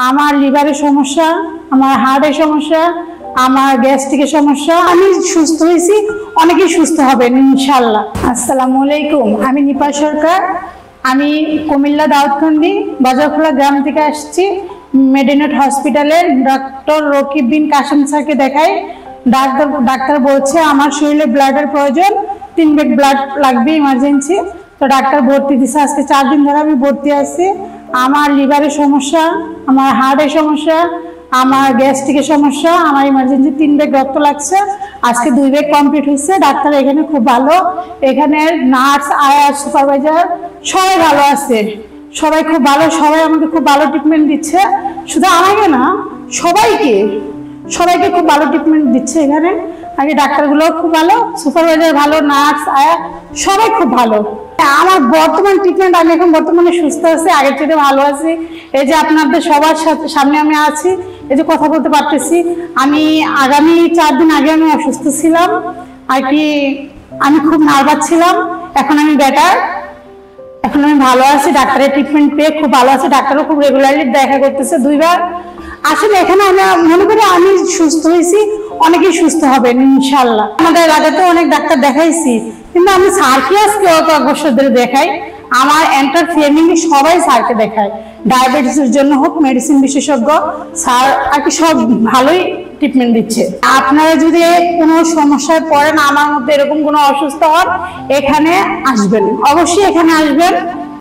আমার লিভারের সমস্যা, আমার হার্টের সমস্যা, আমার গ্যাস্ট্রিকের সমস্যা। আমি সুস্থ হয়েছি, অনেকেই সুস্থ হবেন ইনশাল্লাহ। আসসালামু আলাইকুম, আমি নিপা সরকার। আমি কুমিল্লা দাউদকান্দি বাজারখোলা গ্রাম থেকে আসছি। মেডিনেট হসপিটালের ডক্টর রকিব বিন কাসেম স্যারকে দেখাই। ডাক্তার বলছে আমার শরীরে ব্লাডের প্রয়োজন, 3 ব্যাগ ব্লাড লাগবে ইমার্জেন্সি। তো ডাক্তার ভর্তি দিচ্ছে, আজকে 4 দিন ধরে আমি ভর্তি আছি। আমার লিভারের সমস্যা, আমার হার্টের সমস্যা, আমার গ্যাস্ট্রিকের সমস্যা, আমার ইমার্জেন্সি 3 ব্যাগ রক্ত লাগছে। আজকে 2 ব্যাগ কমপ্লিট হয়েছে। ডাক্তার এখানে খুব ভালো, এখানে নার্স, আয়া, সুপারভাইজার সবাই ভালো আছে, সবাই খুব ভালো, সবাই আমাকে খুব ভালো ট্রিটমেন্ট দিচ্ছে। শুধু আমাকে না, সবাইকে খুব ভালো ট্রিটমেন্ট দিচ্ছে এখানে। আগে ডাক্তারগুলো খুব ভালো, সুপারভাইজার ভালো, নার্স, আয়া সবাই খুব ভালো। আমার বর্তমান ট্রিটমেন্ট, আমি এখন বর্তমানে সুস্থ আছি, আগের থেকে ভালো আছি। এই যে আপনাদের সবার সামনে আমি আছি, এই যে কথা বলতে পারতেছি। আমি আগামী 4 দিন আগে আমি অসুস্থ ছিলাম আর কি, আমি খুব নার্ভাস ছিলাম। এখন আমি বেটার, এখন আমি ভালো আছি। ডাক্তারের ট্রিটমেন্ট পেয়ে খুব ভালো আছে। ডাক্তারও খুব রেগুলারলি দেখা করতেছে 2 বার। আসলে এখানে আমি মনে করি আমি সুস্থ হয়েছি, অনেকেই সুস্থ হবেন ইনশাল্লাহ। আমাদের এলাকাতে অনেক ডাক্তার দেখাইছি, কিন্তু আমি স্যারকে আজকে অত বছর ধরে দেখাই। আমার এন্টার ফ্যামিলি সবাই স্যারকে দেখায়, ডায়াবেটিসের জন্য হোক, মেডিসিন বিশেষজ্ঞ স্যার আর কি, সব ভালোই ট্রিটমেন্ট দিচ্ছে। আপনারা যদি কোনো সমস্যায় পড়েন, আমার মধ্যে এরকম কোনো অসুস্থ হন, এখানে আসবেন, অবশ্যই এখানে আসবেন।